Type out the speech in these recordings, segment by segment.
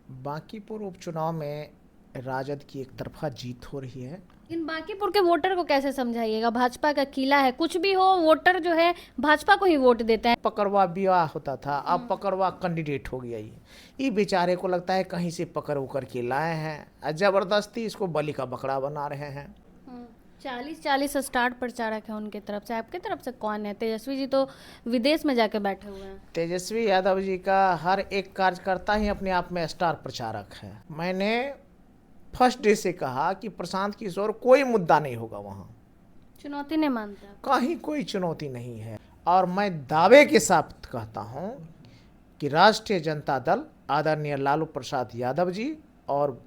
बांकीपुर उपचुनाव में राजद की एक तरफा जीत हो रही है। इन बांकीपुर के वोटर को कैसे समझाइएगा? भाजपा का किला है, कुछ भी हो वोटर जो है भाजपा को ही वोट देते हैं। पकड़वा विवाह होता था, अब पकड़वा कैंडिडेट हो गया। ये बेचारे को लगता है कहीं से पकड़ उकर के लाए हैं और जबरदस्ती इसको बलि का बकरा बना रहे हैं। 40-40 स्टार्ट प्रचारक है उनके तरफ से। आपके तरफ से कौन है? तेजस्वी जी तो विदेश में जाके बैठे हुए हैं। तेजस्वी यादव जी का हर एक कार्यकर्ता ही अपने आप में स्टार प्रचारक है। मैंने फर्स्ट डे से कहा कि प्रशांत किशोर कोई मुद्दा नहीं होगा वहाँ, चुनौती नहीं मानते आप? कहीं कोई चुनौती नहीं है। और मैं दावे के साथ कहता हूँ कि राष्ट्रीय जनता दल आदरणीय लालू प्रसाद यादव जी और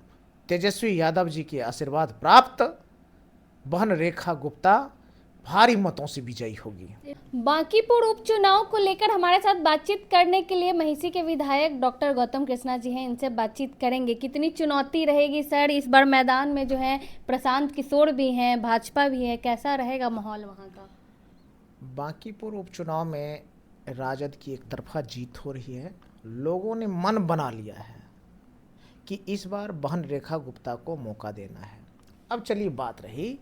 तेजस्वी यादव जी के आशीर्वाद प्राप्त बहन रेखा गुप्ता भारी मतों से विजयी होगी। बांकीपुर उपचुनाव को लेकर हमारे साथ बातचीत करने के लिए महिषी के विधायक डॉक्टर गौतम कृष्णा जी हैं। इनसे बातचीत करेंगे। कितनी चुनौती रहेगी सर इस बार मैदान में? जो है प्रशांत किशोर भी हैं, भाजपा भी है, कैसा रहेगा माहौल वहाँ का? बांकीपुर उपचुनाव में राजद की एक तरफा जीत हो रही है। लोगों ने मन बना लिया है कि इस बार बहन रेखा गुप्ता को मौका देना है। अब चलिए बात रही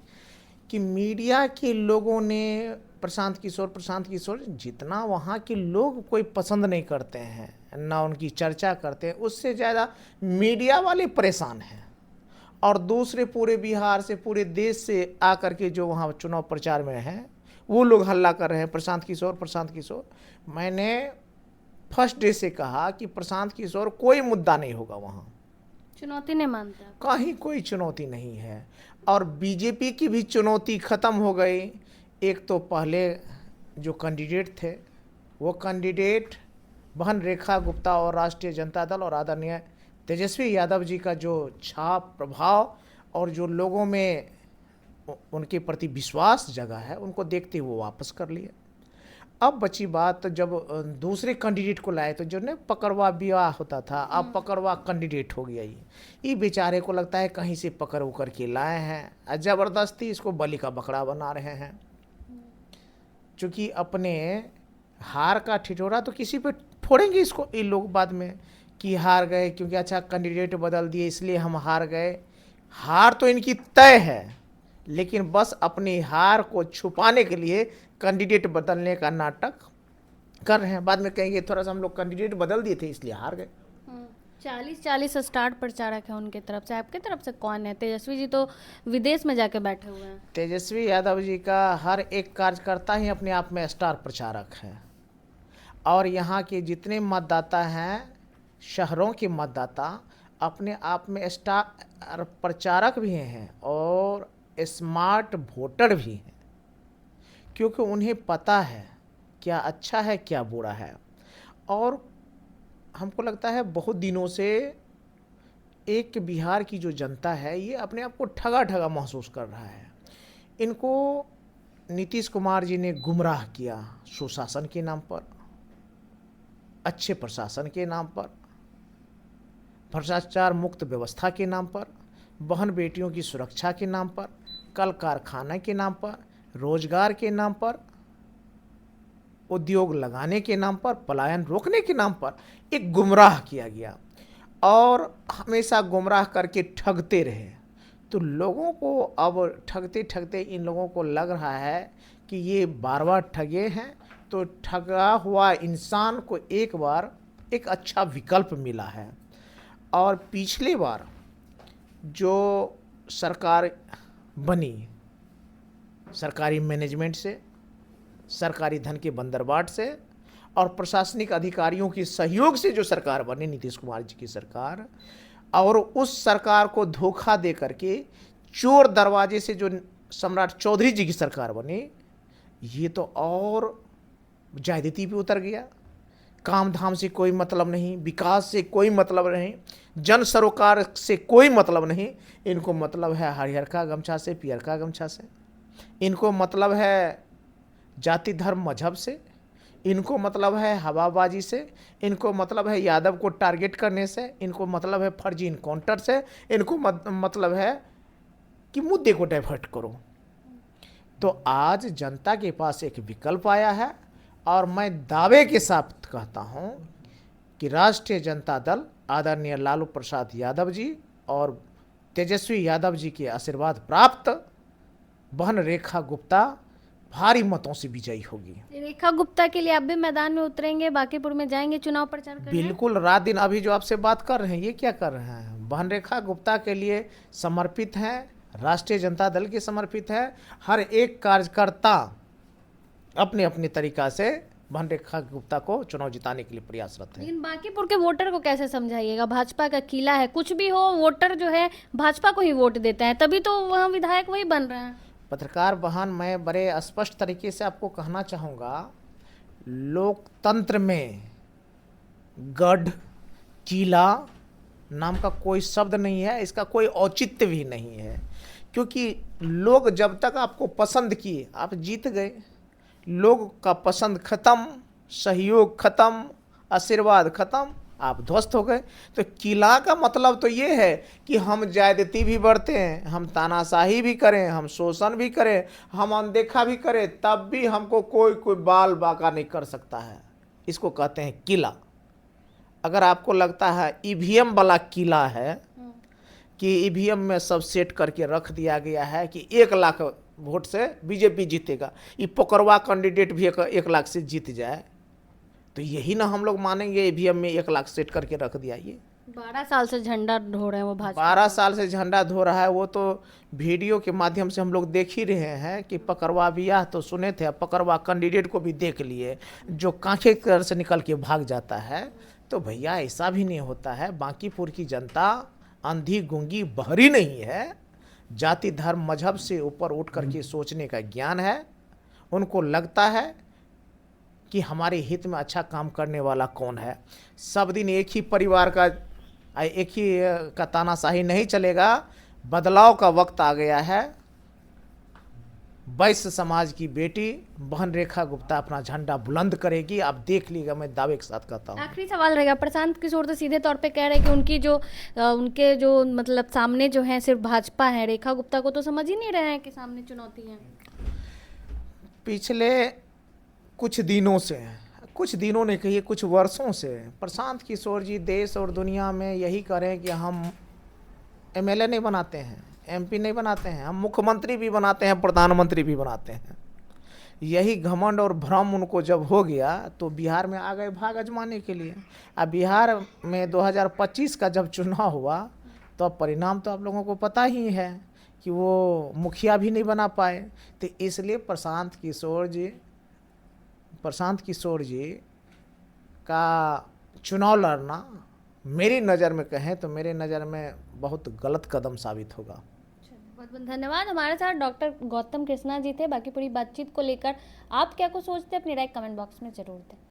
कि मीडिया के लोगों ने प्रशांत किशोर जितना वहाँ के लोग कोई पसंद नहीं करते हैं, ना उनकी चर्चा करते हैं, उससे ज़्यादा मीडिया वाले परेशान हैं। और दूसरे पूरे बिहार से, पूरे देश से आकर के जो वहाँ चुनाव प्रचार में हैं, वो लोग हल्ला कर रहे हैं प्रशांत किशोर। मैंने फर्स्ट डे से कहा कि प्रशांत किशोर कोई मुद्दा नहीं होगा वहाँ, चुनौती नहीं मानते आप? कहीं कोई चुनौती नहीं है। और बीजेपी की भी चुनौती ख़त्म हो गई। एक तो पहले जो कैंडिडेट थे वो कैंडिडेट बहन रेखा गुप्ता और राष्ट्रीय जनता दल और आदरणीय तेजस्वी यादव जी का जो छाप, प्रभाव और जो लोगों में उनके प्रति विश्वास जगह है, उनको देखते हुए वापस कर लिए। अब बची बात जब दूसरे कैंडिडेट को लाए तो जो ने पकड़वा विवाह होता था, अब पकड़वा कैंडिडेट हो गया। ये बेचारे को लगता है कहीं से पकड़ उकर के लाए हैं और ज़बरदस्ती इसको बलि का बकरा बना रहे हैं। चूँकि अपने हार का ठिठोरा तो किसी पे फोड़ेंगे इसको ये लोग बाद में कि हार गए क्योंकि अच्छा कैंडिडेट बदल दिए इसलिए हम हार गए। हार तो इनकी तय है, लेकिन बस अपनी हार को छुपाने के लिए कैंडिडेट बदलने का नाटक कर रहे हैं। बाद में कहेंगे थोड़ा सा हम लोग कैंडिडेट बदल दिए थे इसलिए हार गए। 40-40 स्टार्ट प्रचारक है उनके तरफ से। आपके तरफ से कौन है? तेजस्वी जी तो विदेश में जाके बैठे हुए हैं। तेजस्वी यादव जी का हर एक कार्यकर्ता ही अपने आप में स्टार प्रचारक है। और यहाँ के जितने मतदाता हैं, शहरों के मतदाता अपने आप में स्टार प्रचारक भी हैं और स्मार्ट वोटर भी हैं, क्योंकि उन्हें पता है क्या अच्छा है क्या बुरा है। और हमको लगता है बहुत दिनों से एक बिहार की जो जनता है ये अपने आप को ठगा ठगा महसूस कर रहा है। इनको नीतीश कुमार जी ने गुमराह किया सुशासन के नाम पर, अच्छे प्रशासन के नाम पर, भ्रष्टाचार मुक्त व्यवस्था के नाम पर, बहन बेटियों की सुरक्षा के नाम पर, कल कारखाना के नाम पर, रोजगार के नाम पर, उद्योग लगाने के नाम पर, पलायन रोकने के नाम पर एक गुमराह किया गया और हमेशा गुमराह करके ठगते रहे। तो लोगों को अब ठगते ठगते इन लोगों को लग रहा है कि ये बार बार ठगे हैं, तो ठगा हुआ इंसान को एक बार एक अच्छा विकल्प मिला है। और पिछली बार जो सरकार बनी, सरकारी मैनेजमेंट से, सरकारी धन के बंदरबाट से और प्रशासनिक अधिकारियों के सहयोग से जो सरकार बनी नीतीश कुमार जी की सरकार, और उस सरकार को धोखा दे करके चोर दरवाजे से जो सम्राट चौधरी जी की सरकार बनी, ये तो और ज्यादती पे उतर गया। काम धाम से कोई मतलब नहीं, विकास से कोई मतलब नहीं, जन सरोकार से कोई मतलब नहीं। इनको मतलब है हरिहर का गमछा से, पियर का गमछा से। इनको मतलब है जाति धर्म मजहब से। इनको मतलब है हवाबाजी से। इनको मतलब है यादव को टारगेट करने से। इनको मतलब है फर्जी इनकाउंटर से। इनको मतलब है कि मुद्दे को डाइवर्ट करो। तो आज जनता के पास एक विकल्प आया है और मैं दावे के साथ कहता हूं कि राष्ट्रीय जनता दल आदरणीय लालू प्रसाद यादव जी और तेजस्वी यादव जी के आशीर्वाद प्राप्त बहन रेखा गुप्ता भारी मतों से विजयी होगी। रेखा गुप्ता के लिए आप भी मैदान में उतरेंगे, बांकीपुर में जाएंगे चुनाव प्रचार करने? बिल्कुल, रात दिन अभी जो आपसे बात कर रहे हैं ये क्या कर रहे हैं, बहन रेखा गुप्ता के लिए समर्पित हैं, राष्ट्रीय जनता दल के समर्पित है। हर एक कार्यकर्ता अपने अपने तरीका से बहन रेखा गुप्ता को चुनाव जिताने के लिए प्रयासरत है। लेकिन बांकीपुर के वोटर को कैसे समझाइएगा? भाजपा का किला है, कुछ भी हो वोटर जो है भाजपा को ही वोट देते हैं, तभी तो वहाँ विधायक वही बन रहे हैं। पत्रकार बहन, मैं बड़े स्पष्ट तरीके से आपको कहना चाहूँगा, लोकतंत्र में गढ़ किला नाम का कोई शब्द नहीं है, इसका कोई औचित्य भी नहीं है, क्योंकि लोग जब तक आपको पसंद किए आप जीत गए। लोग का पसंद खत्म, सहयोग खत्म, आशीर्वाद खत्म, आप ध्वस्त हो गए। तो किला का मतलब तो ये है कि हम ज्यादती भी बढ़ते हैं, हम तानाशाही भी करें, हम शोषण भी करें, हम अनदेखा भी करें, तब भी हमको कोई बाल बाका नहीं कर सकता है। इसको कहते हैं किला। अगर आपको लगता है ईवीएम वाला किला है कि ईवीएम में सब सेट करके रख दिया गया है कि 1 लाख वोट से बीजेपी जीतेगा, ये पकड़वा कैंडिडेट भी 1 लाख से जीत जाए, तो यही ना हम लोग मानेंगे ईवीएम में 1 लाख सेट करके रख दिया। ये 12 साल से झंडा ढो रहे हैं वो भाजपा। 12 साल से झंडा धो रहा है, वो तो वीडियो के माध्यम से हम लोग देख ही रहे हैं कि पकड़वा बियाह तो सुने थे, पकड़वा कैंडिडेट को भी देख लिए जो कांखे कर से निकल के भाग जाता है। तो भैया ऐसा भी नहीं होता है। बांकीपुर की जनता अंधी गूंगी बहरी नहीं है, जाति धर्म मजहब से ऊपर उठ करके सोचने का ज्ञान है। उनको लगता है कि हमारे हित में अच्छा काम करने वाला कौन है। सब दिन एक ही परिवार का, एक ही का तानाशाही नहीं चलेगा। बदलाव का वक्त आ गया है। वैश्य समाज की बेटी बहन रेखा गुप्ता अपना झंडा बुलंद करेगी, आप देख लीजिएगा, मैं दावे के साथ कहता हूँ। आखिरी सवाल रहेगा, प्रशांत किशोर तो सीधे तौर पे कह रहे हैं कि उनके जो मतलब सामने जो है सिर्फ भाजपा है, रेखा गुप्ता को तो समझ ही नहीं रहे हैं कि सामने चुनौती है। पिछले कुछ दिनों ने कहिए कुछ वर्षों से प्रशांत किशोर जी देश और दुनिया में यही करें कि हम एमएलए नहीं बनाते हैं, एमपी नहीं बनाते हैं, हम मुख्यमंत्री भी बनाते हैं, प्रधानमंत्री भी बनाते हैं। यही घमंड और भ्रम उनको जब हो गया तो बिहार में आ गए भाग आजमाने के लिए। अब बिहार में 2025 का जब चुनाव हुआ तो अब परिणाम तो आप लोगों को पता ही है कि वो मुखिया भी नहीं बना पाए। तो इसलिए प्रशांत किशोर जी का चुनाव लड़ना मेरी नज़र में कहें तो मेरे नज़र में बहुत गलत कदम साबित होगा। बहुत बहुत धन्यवाद। हमारे साथ डॉक्टर गौतम कृष्णा जी थे। बाकी पूरी बातचीत को लेकर आप क्या कुछ सोचते हैं, अपनी राय कमेंट बॉक्स में जरूर दें।